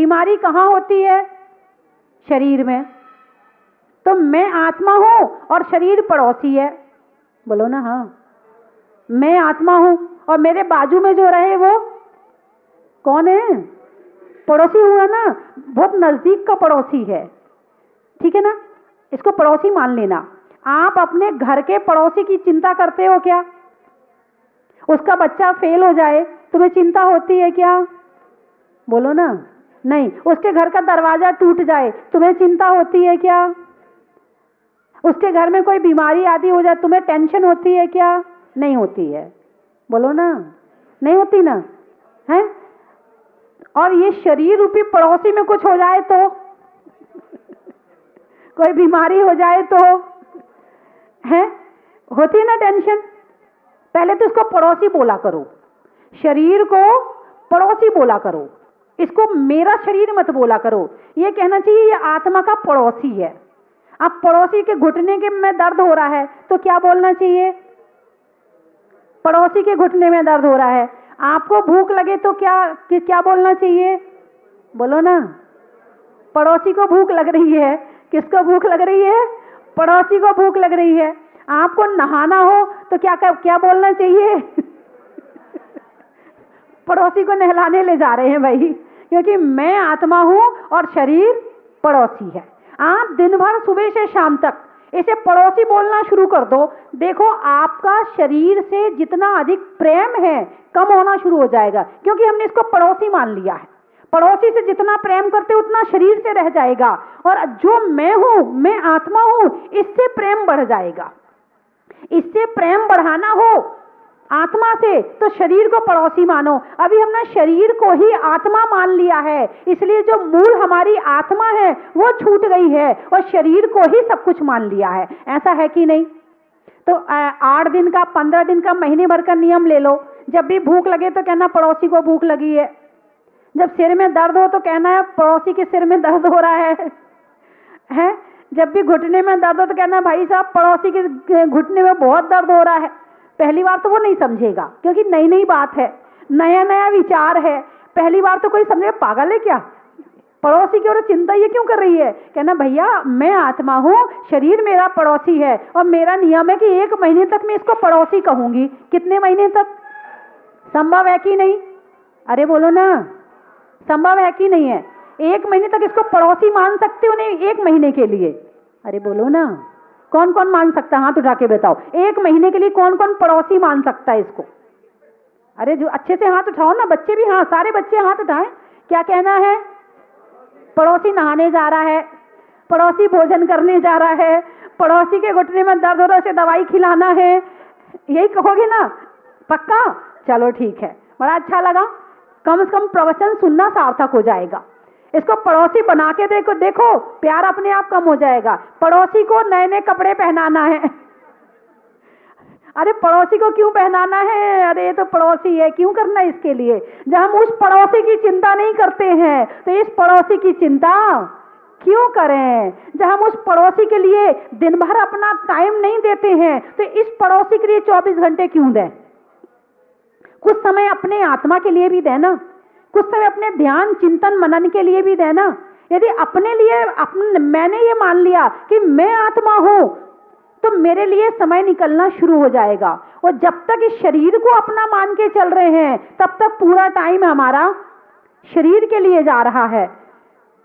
बीमारी कहाँ होती है? शरीर में। तो मैं आत्मा हूं और शरीर पड़ोसी है। बोलो ना हाँ। मैं आत्मा हूं और मेरे बाजू में जो रहे वो कौन है? पड़ोसी हुआ ना, बहुत नजदीक का पड़ोसी है, ठीक है ना? इसको पड़ोसी मान लेना। आप अपने घर के पड़ोसी की चिंता करते हो क्या? उसका बच्चा फेल हो जाए तुम्हें चिंता होती है क्या? बोलो ना नहीं। उसके घर का दरवाजा टूट जाए तुम्हें चिंता होती है क्या? उसके घर में कोई बीमारी आदि हो जाए तुम्हें टेंशन होती है क्या? नहीं होती है। बोलो ना नहीं होती ना, है? और ये शरीर रूपी पड़ोसी में कुछ हो जाए तो कोई बीमारी हो जाए तो है, होती है ना टेंशन। पहले तो इसको पड़ोसी बोला करो, शरीर को पड़ोसी बोला करो, इसको मेरा शरीर मत बोला करो। ये कहना चाहिए ये आत्मा का पड़ोसी है। अब पड़ोसी के घुटने के में दर्द हो रहा है तो क्या बोलना चाहिए? पड़ोसी के घुटने में दर्द हो रहा है। आपको भूख लगे तो क्या बोलना चाहिए? बोलो ना। पड़ोसी को भूख लग रही है। किसको भूख लग रही है? पड़ोसी को भूख लग रही है। आपको नहाना हो तो क्या बोलना चाहिए? पड़ोसी को नहलाने ले जा रहे हैं भाई, क्योंकि मैं आत्मा हूं और शरीर पड़ोसी है। आप दिन भर सुबह से शाम तक इसे पड़ोसी बोलना शुरू कर दो, देखो आपका शरीर से जितना अधिक प्रेम है कम होना शुरू हो जाएगा, क्योंकि हमने इसको पड़ोसी मान लिया है। पड़ोसी से जितना प्रेम करते उतना शरीर से रह जाएगा, और जो मैं हूं, मैं आत्मा हूं, इससे प्रेम बढ़ जाएगा। इससे प्रेम बढ़ाना हो आत्मा से तो शरीर को पड़ोसी मानो। अभी हमने शरीर को ही आत्मा मान लिया है, इसलिए जो मूल हमारी आत्मा है वो छूट गई है और शरीर को ही सब कुछ मान लिया है। ऐसा है कि नहीं? तो 8 दिन का, 15 दिन का, महीने भर का नियम ले लो। जब भी भूख लगे तो कहना पड़ोसी को भूख लगी है। जब सिर में दर्द हो तो कहना है पड़ोसी के सिर में दर्द हो रहा है? जब भी घुटने में दर्द हो तो कहना भाई साहब पड़ोसी के घुटने में बहुत दर्द हो रहा है। पहली बार तो वो नहीं समझेगा, क्योंकि नई नई बात है, नया नया विचार है। पहली बार तो कोई समझेगा पागल है क्या, पड़ोसी की ओर चिंता ये क्यों कर रही है? कहना भैया मैं आत्मा हूं, शरीर मेरा पड़ोसी है, और मेरा नियम है कि 1 महीने तक मैं इसको पड़ोसी कहूंगी। कितने महीने तक? संभव है कि नहीं? अरे बोलो ना, संभव है कि नहीं है? 1 महीने तक इसको पड़ोसी मान सकते हो? नहीं, 1 महीने के लिए। अरे बोलो ना, कौन कौन मान सकता है? हाथ उठा के बताओ, 1 महीने के लिए कौन कौन पड़ोसी मान सकता है इसको? अरे जो अच्छे से हाथ उठाओ ना, बच्चे भी, हाँ सारे बच्चे हाथ उठाएं। क्या कहना है? पड़ोसी नहाने जा रहा है, पड़ोसी भोजन करने जा रहा है, पड़ोसी के घुटने में दर्द हो रहा है उसे दवाई खिलाना है, यही कहोगे ना? पक्का? चलो ठीक है, बड़ा अच्छा लगा। कम से कम प्रवचन सुनना सार्थक हो जाएगा। इसको पड़ोसी बना के देखो, प्यार अपने आप कम हो जाएगा। पड़ोसी को नए नए कपड़े पहनाना है। अरे पड़ोसी को क्यों पहनाना है? अरे ये तो पड़ोसी है, क्यों करना है इसके लिए? जब हम उस पड़ोसी की चिंता नहीं करते हैं तो इस पड़ोसी की चिंता क्यों करें? जब हम उस पड़ोसी के लिए दिन भर अपना टाइम नहीं देते हैं तो इस पड़ोसी के लिए 24 घंटे क्यों दें? कुछ समय अपने आत्मा के लिए भी देना, कुछ समय अपने ध्यान चिंतन मनन के लिए भी देना। यदि अपने लिए मैंने ये मान लिया कि मैं आत्मा हूं तो मेरे लिए समय निकलना शुरू हो जाएगा। और जब तक इस शरीर को अपना मान के चल रहे हैं तब तक पूरा टाइम हमारा शरीर के लिए जा रहा है,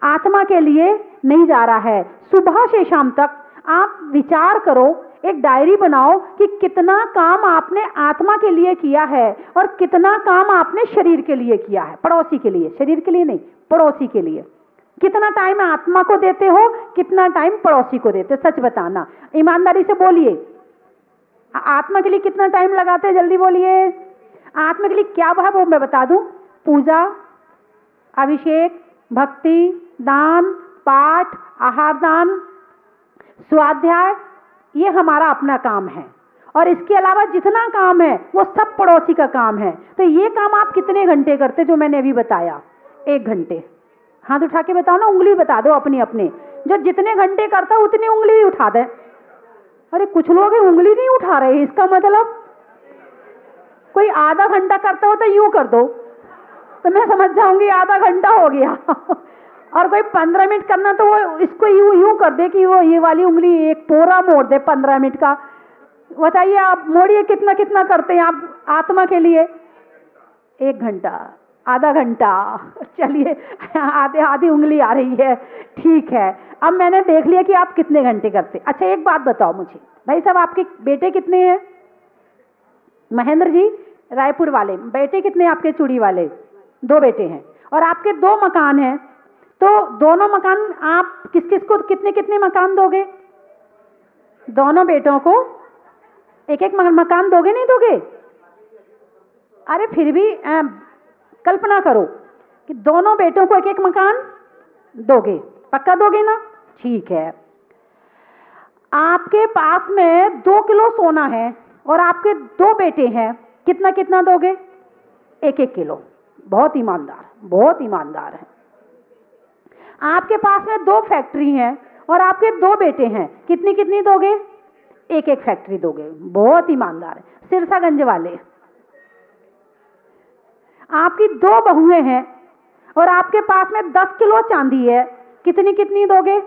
आत्मा के लिए नहीं जा रहा है। सुबह से शाम तक आप विचार करो, एक डायरी बनाओ कि कितना काम आपने आत्मा के लिए किया है और कितना काम आपने शरीर के लिए किया है। पड़ोसी के लिए, शरीर के लिए नहीं, पड़ोसी के लिए। कितना टाइम आत्मा को देते हो, कितना टाइम पड़ोसी को देते? सच बताना, ईमानदारी से बोलिए। आत्मा के लिए कितना टाइम लगाते हैं? जल्दी बोलिए। आत्मा के लिए क्या है वो मैं बता दूं। पूजा, अभिषेक, भक्ति, दान, पाठ, आहार दान, स्वाध्याय, ये हमारा अपना काम है। और इसके अलावा जितना काम है वो सब पड़ोसी का काम है। तो ये काम आप कितने घंटे करते? जो मैंने अभी बताया, 1 घंटे। हाथ उठा के बताओ ना, उंगली बता दो अपनी अपने। जो जितने घंटे करता है उतनी उंगली उठा दे। अरे कुछ लोग उंगली नहीं उठा रहे, इसका मतलब कोई आधा घंटा करता हो तो यूं कर दो तो मैं समझ जाऊंगी आधा घंटा हो गया। और कोई 15 मिनट करना तो वो इसको यूं यूं कर दे कि वो ये वाली उंगली एक पूरा मोड़ दे 15 मिनट का। बताइए आप मोड़िए, कितना कितना करते हैं आप आत्मा के लिए? 1 घंटा, आधा घंटा, चलिए आधे आधी उंगली आ रही है, ठीक है। अब मैंने देख लिया कि आप कितने घंटे करते। अच्छा एक बात बताओ मुझे भाई साहब, आपके बेटे कितने हैं? महेंद्र जी रायपुर वाले, बेटे कितने हैं आपके चूड़ी वाले? 2 बेटे हैं और आपके 2 मकान हैं, तो दोनों मकान आप किस किस को कितने कितने मकान दोगे? दोनों बेटों को एक एक मकान दोगे, नहीं दोगे? अरे फिर भी कल्पना करो कि दोनों बेटों को एक एक मकान दोगे, पक्का दोगे ना? ठीक है। आपके पास में 2 किलो सोना है और आपके 2 बेटे हैं, कितना कितना दोगे? 1-1 किलो। बहुत ईमानदार, बहुत ईमानदार है। आपके पास में 2 फैक्ट्री हैं और आपके 2 बेटे हैं, कितनी कितनी दोगे? 1-1 फैक्ट्री दोगे। बहुत ईमानदार है। सिरसागंज वाले, आपकी 2 बहुएं हैं और आपके पास में 10 किलो चांदी है, कितनी कितनी दोगे?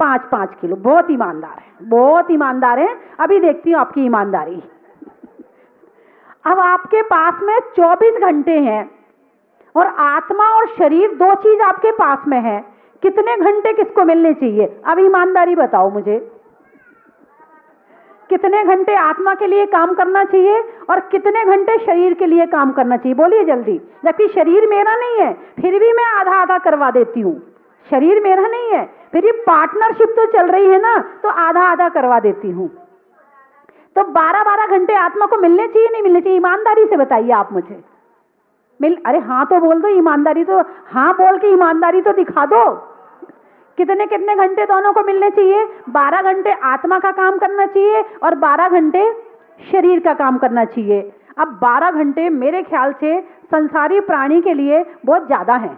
5-5 किलो। बहुत ईमानदार है, बहुत ईमानदार है। अभी देखती हूँ आपकी ईमानदारी। अब आपके पास में 24 घंटे हैं और आत्मा और शरीर 2 चीज आपके पास में है, कितने घंटे किसको मिलने चाहिए? अब ईमानदारी बताओ मुझे, कितने घंटे आत्मा के लिए काम करना चाहिए और कितने घंटे शरीर के लिए काम करना चाहिए? बोलिए जल्दी। जबकि शरीर मेरा नहीं है, फिर भी मैं आधा आधा करवा देती हूँ। शरीर मेरा नहीं है, फिर भी पार्टनरशिप तो चल रही है ना, तो आधा आधा करवा देती हूँ। तो 12-12 घंटे आत्मा को मिलने चाहिए, नहीं मिलने चाहिए? ईमानदारी से बताइए आप मुझे। अरे हाँ तो बोल दो, ईमानदारी तो हाँ बोल के ईमानदारी तो दिखा दो। कितने कितने घंटे दोनों को मिलने चाहिए? 12 घंटे आत्मा का काम करना चाहिए और 12 घंटे शरीर का काम करना चाहिए। अब 12 घंटे मेरे ख्याल से संसारी प्राणी के लिए बहुत ज्यादा है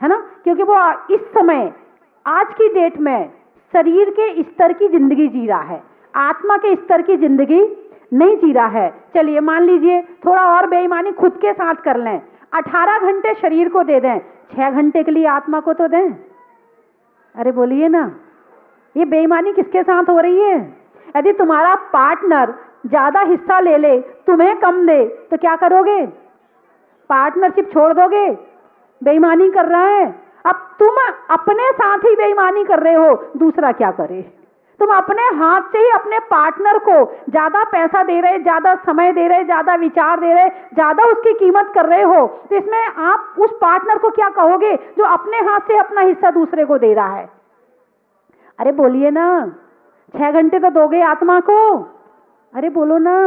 ना? क्योंकि वो इस समय आज की डेट में शरीर के स्तर की जिंदगी जी रहा है, आत्मा के स्तर की जिंदगी नहीं जी रहा है। चलिए मान लीजिए थोड़ा और बेईमानी खुद के साथ कर लें, 18 घंटे शरीर को दे दें, 6 घंटे के लिए आत्मा को तो दें। अरे बोलिए ना, ये बेईमानी किसके साथ हो रही है? यदि तुम्हारा पार्टनर ज्यादा हिस्सा ले ले, तुम्हें कम दे, तो क्या करोगे? पार्टनरशिप छोड़ दोगे? बेईमानी कर रहा है। अब तुम अपने साथ ही बेईमानी कर रहे हो, दूसरा क्या करे? तुम अपने हाथ से ही अपने पार्टनर को ज्यादा पैसा दे रहे, ज्यादा समय दे रहे, ज्यादा विचार दे रहे, ज्यादा उसकी कीमत कर रहे हो, तो इसमें आप उस पार्टनर को क्या कहोगे जो अपने हाथ से अपना हिस्सा दूसरे को दे रहा है? अरे बोलिए ना, 6 घंटे तो दोगे आत्मा को? अरे बोलो ना,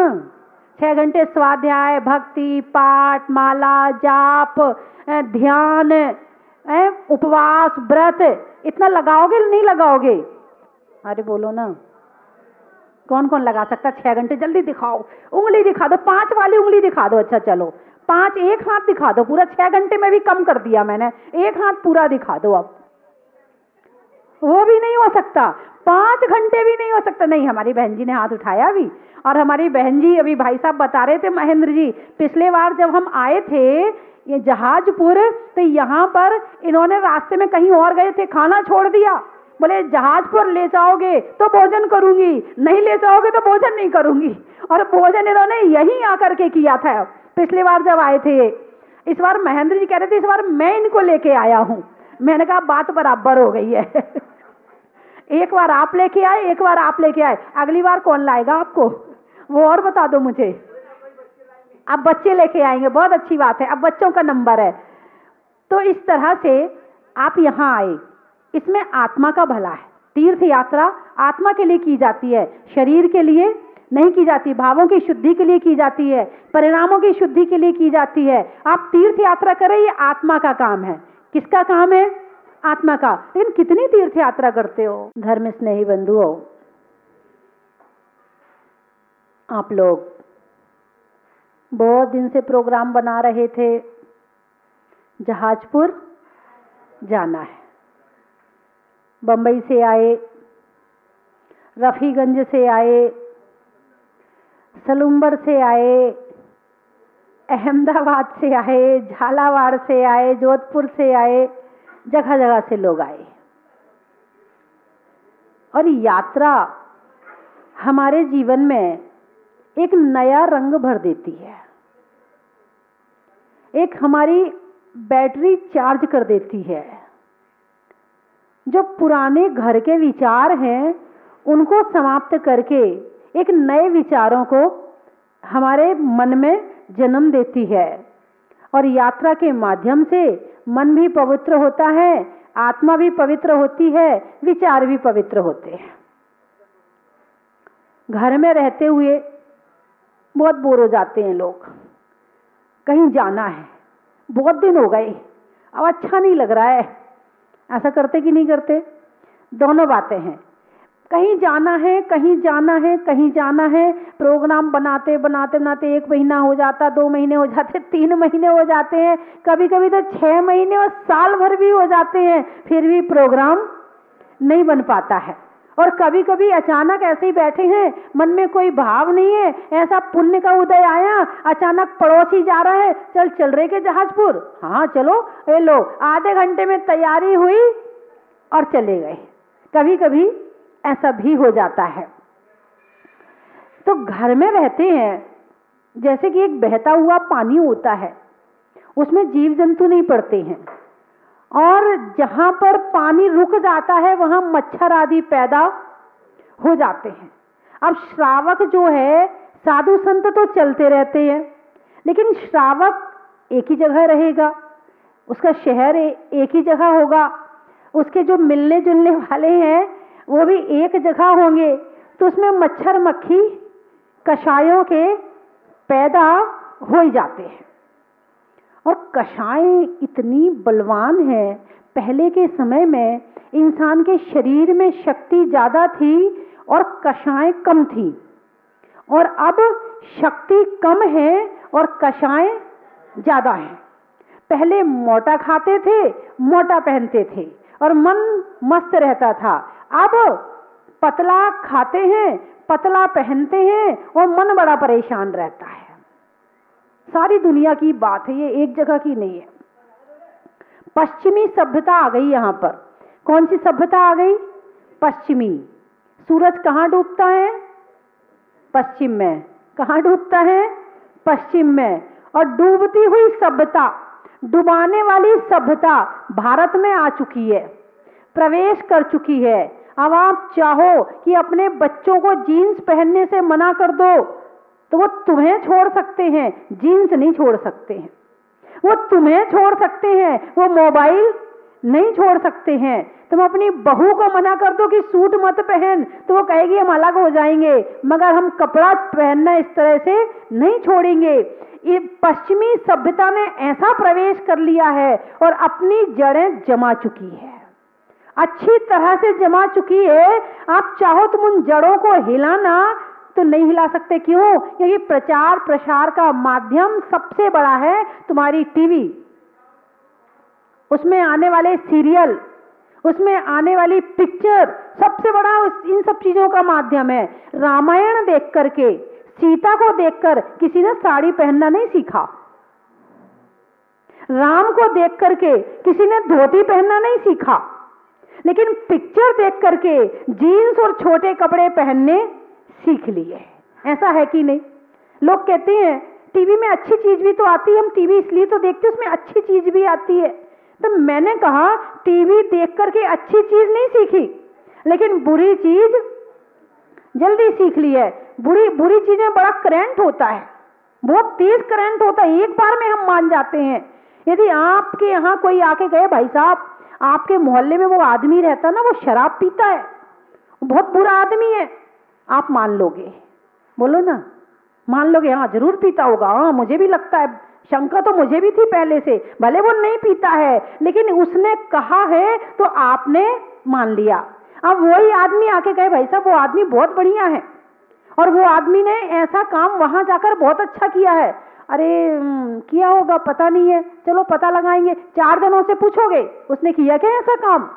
6 घंटे स्वाध्याय, भक्ति, पाठ, माला, जाप, ध्यान, उपवास, व्रत, इतना लगाओगे नहीं लगाओगे? अरे बोलो ना, कौन कौन लगा सकता? 6 घंटे जल्दी दिखाओ, उंगली दिखा दो, 5 वाली उंगली दिखा दो। अच्छा चलो 5, एक हाथ दिखा दो पूरा। 6 घंटे में भी कम कर दिया मैंने, एक हाथ पूरा दिखा दो। अब वो भी नहीं हो सकता, 5 घंटे भी नहीं हो सकता। नहीं, हमारी बहन जी ने हाथ उठाया अभी, और हमारी बहन जी अभी भाई साहब बता रहे थे, महेंद्र जी, पिछले बार जब हम आए थे ये जहाजपुर, तो यहाँ पर इन्होंने रास्ते में कहीं और गए थे, खाना छोड़ दिया। बोले जहाजपुर ले जाओगे तो भोजन करूंगी, नहीं ले जाओगे तो भोजन नहीं करूंगी। और भोजन इन्होंने यहीं आकर के किया था पिछली बार जब आए थे। इस बार महेंद्र जी कह रहे थे इस बार मैं इनको लेके आया हूं। मैंने कहा बात बराबर हो गई है। एक बार आप लेके आए, एक बार आप लेके आए, अगली बार कौन लाएगा आपको? वो और बता दो मुझे। अब बच्चे लेके आएंगे, बहुत अच्छी बात है, अब बच्चों का नंबर है। तो इस तरह से आप यहाँ आए, इसमें आत्मा का भला है। तीर्थ यात्रा आत्मा के लिए की जाती है, शरीर के लिए नहीं की जाती। भावों की शुद्धि के लिए की जाती है, परिणामों की शुद्धि के लिए की जाती है। आप तीर्थ यात्रा करें, ये आत्मा का काम है। किसका काम है? आत्मा का। लेकिन कितनी तीर्थ यात्रा करते हो धर्म स्नेही बंधुओं? आप लोग बहुत दिन से प्रोग्राम बना रहे थे, जहाजपुर जाना है। बंबई से आए, रफीगंज से आए, सलूम्बर से आए, अहमदाबाद से आए, झालावाड़ से आए, जोधपुर से आए, जगह जगह से लोग आए। और यात्रा हमारे जीवन में एक नया रंग भर देती है, एक हमारी बैटरी चार्ज कर देती है। जो पुराने घर के विचार हैं उनको समाप्त करके एक नए विचारों को हमारे मन में जन्म देती है। और यात्रा के माध्यम से मन भी पवित्र होता है, आत्मा भी पवित्र होती है, विचार भी पवित्र होते हैं। घर में रहते हुए बहुत बोर हो जाते हैं लोग, कहीं जाना है, बहुत दिन हो गए, अब अच्छा नहीं लग रहा है। ऐसा करते कि नहीं करते? दोनों बातें हैं, कहीं जाना है, कहीं जाना है, कहीं जाना है। प्रोग्राम बनाते बनाते बनाते 1 महीना हो जाता, 2 महीने हो जाते, 3 महीने हो जाते हैं, कभी कभी तो 6 महीने और साल भर भी हो जाते हैं, फिर भी प्रोग्राम नहीं बन पाता है। और कभी कभी अचानक ऐसे ही बैठे हैं, मन में कोई भाव नहीं है, ऐसा पुण्य का उदय आया, अचानक पड़ोसी जा रहा है, चल रहे के जहाजपुर, हाँ चलो, ये लो, आधे घंटे में तैयारी हुई और चले गए। कभी कभी ऐसा भी हो जाता है। तो घर में रहते हैं, जैसे कि एक बहता हुआ पानी होता है, उसमें जीव जंतु नहीं पड़ते हैं, और जहां पर पानी रुक जाता है वहां मच्छर आदि पैदा हो जाते हैं। अब श्रावक जो है, साधु संत तो चलते रहते हैं, लेकिन श्रावक एक ही जगह रहेगा, उसका शहर एक ही जगह होगा, उसके जो मिलने जुलने वाले हैं वो भी एक जगह होंगे, तो उसमें मच्छर मक्खी कषायों के पैदा हो ही जाते हैं। और कषाय इतनी बलवान है, पहले के समय में इंसान के शरीर में शक्ति ज्यादा थी और कषाय कम थी, और अब शक्ति कम है और कषाय ज्यादा है। पहले मोटा खाते थे, मोटा पहनते थे और मन मस्त रहता था, अब पतला खाते हैं, पतला पहनते हैं और मन बड़ा परेशान रहता है। सारी दुनिया की बात है, ये एक जगह की नहीं है। पश्चिमी सभ्यता आ गई यहां पर। कौन सी सभ्यता आ गई? पश्चिमी। सूरज कहां डूबता है? पश्चिम में। कहां डूबता है? पश्चिम में। और डूबती हुई सभ्यता, डुबाने वाली सभ्यता भारत में आ चुकी है, प्रवेश कर चुकी है। अब आप चाहो कि अपने बच्चों को जीन्स पहनने से मना कर दो तो वो तुम्हें छोड़ सकते हैं, जीन्स नहीं छोड़ सकते हैं। वो तुम्हें छोड़ सकते हैं, वो मोबाइल नहीं छोड़ सकते हैं। तुम अपनी बहू को मना कर दो कि सूट मत पहन, तो वो कहेगी हम अलग हो जाएंगे, मगर हम कपड़ा पहनना इस तरह से नहीं छोड़ेंगे। ये पश्चिमी सभ्यता ने ऐसा प्रवेश कर लिया है और अपनी जड़ें जमा चुकी है, अच्छी तरह से जमा चुकी है। आप चाहो तुम उन जड़ों को हिलाना तो नहीं हिला सकते। क्यों? क्योंकि प्रचार प्रसार का माध्यम सबसे बड़ा है तुम्हारी टीवी, उसमें आने वाले सीरियल, उसमें आने वाली पिक्चर, सबसे बड़ा इन सब चीजों का माध्यम है। रामायण देख करके, सीता को देखकर किसी ने साड़ी पहनना नहीं सीखा, राम को देख करके किसी ने धोती पहनना नहीं सीखा, लेकिन पिक्चर देख करके जीन्स और छोटे कपड़े पहनने सीख लिए। ऐसा है कि नहीं? लोग कहते हैं टीवी में अच्छी चीज भी तो आती है, हम टीवी इसलिए तो देखते हैं, उसमें अच्छी चीज भी आती है। तो मैंने कहा टीवी देख करके अच्छी चीज नहीं सीखी, लेकिन बुरी चीज जल्दी सीख ली है। बुरी चीजें बड़ा करंट होता है, बहुत तेज करंट होता है, एक बार में हम मान जाते हैं। यदि आपके यहाँ कोई आके कहे भाई साहब आपके मोहल्ले में वो आदमी रहता ना, वो शराब पीता है, बहुत बुरा आदमी है, आप मान लोगे? बोलो ना, मान लोगे? हाँ जरूर पीता होगा, हाँ मुझे भी लगता है, शंका तो मुझे भी थी पहले से, भले वो नहीं पीता है लेकिन उसने कहा है तो आपने मान लिया। अब वही आदमी आके कहे भाई साहब वो आदमी बहुत बढ़िया है और वो आदमी ने ऐसा काम वहां जाकर बहुत अच्छा किया है, अरे किया होगा पता नहीं है, चलो पता लगाएंगे, 4 जनों से पूछोगे उसने किया क्या ऐसा काम।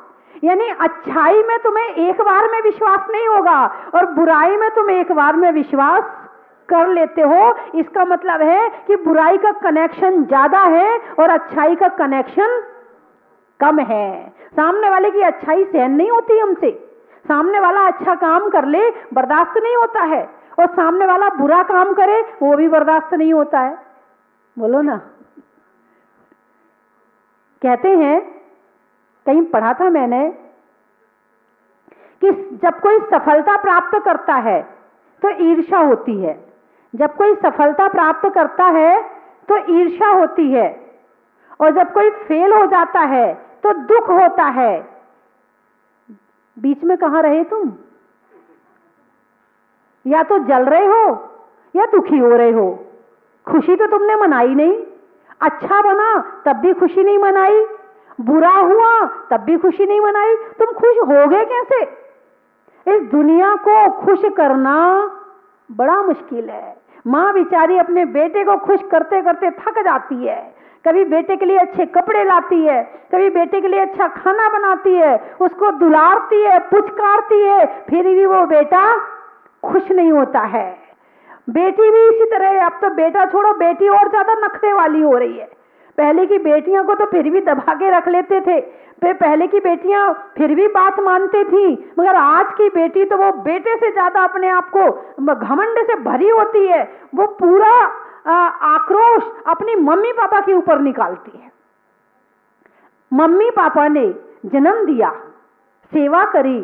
यानी अच्छाई में तुम्हें एक बार में विश्वास नहीं होगा और बुराई में तुम एक बार में विश्वास कर लेते हो। इसका मतलब है कि बुराई का कनेक्शन ज्यादा है और अच्छाई का कनेक्शन कम है। सामने वाले की अच्छाई सहन नहीं होती हमसे, सामने वाला अच्छा काम कर ले बर्दाश्त नहीं होता है, और सामने वाला बुरा काम करे वो भी बर्दाश्त नहीं होता है। बोलो ना। कहते हैं, कहीं पढ़ा था मैंने कि जब कोई सफलता प्राप्त करता है तो ईर्ष्या होती है, जब कोई सफलता प्राप्त करता है तो ईर्ष्या होती है, और जब कोई फेल हो जाता है तो दुख होता है। बीच में कहां रहे तुम? या तो जल रहे हो या दुखी हो रहे हो। खुशी तो तुमने मनाई नहीं, अच्छा बना तब भी खुशी नहीं मनाई, बुरा हुआ तब भी खुशी नहीं मनाई, तुम खुश हो गए कैसे? इस दुनिया को खुश करना बड़ा मुश्किल है। माँ बेचारी अपने बेटे को खुश करते करते थक जाती है, कभी बेटे के लिए अच्छे कपड़े लाती है, कभी बेटे के लिए अच्छा खाना बनाती है, उसको दुलारती है, पुचकारती है, फिर भी वो बेटा खुश नहीं होता है। बेटी भी इसी तरह है। अब तो बेटा छोड़ो, बेटी और ज्यादा नखरे वाली हो रही है। पहले की बेटियां को तो फिर भी दबा के रख लेते थे, पहले की बेटियां फिर भी बात मानती थी, मगर आज की बेटी तो वो बेटे से ज्यादा अपने आप को घमंड से भरी होती है। वो पूरा आक्रोश अपनी मम्मी पापा के ऊपर निकालती है। मम्मी पापा ने जन्म दिया, सेवा करी,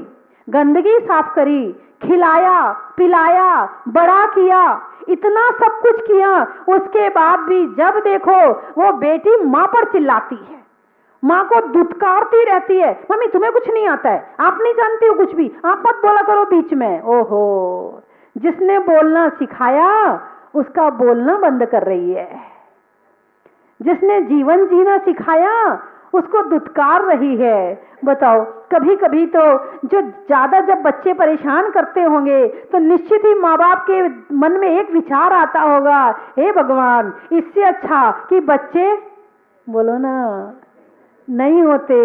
गंदगी साफ करी, खिलाया पिलाया, बड़ा किया, इतना सब कुछ किया, उसके बाद भी जब देखो वो बेटी माँ पर चिल्लाती है, माँ को दुत्कारती रहती है, मम्मी तुम्हें कुछ नहीं आता है, आप नहीं जानती हो कुछ भी, आप मत बोला करो बीच में। ओहो, जिसने बोलना सिखाया उसका बोलना बंद कर रही है, जिसने जीवन जीना सिखाया उसको दुत्कार रही है। बताओ, कभी कभी तो जो ज्यादा जब बच्चे परेशान करते होंगे तो निश्चित ही माँ बाप के मन में एक विचार आता होगा, हे भगवान, इससे अच्छा कि बच्चे, बोलो ना, नहीं होते।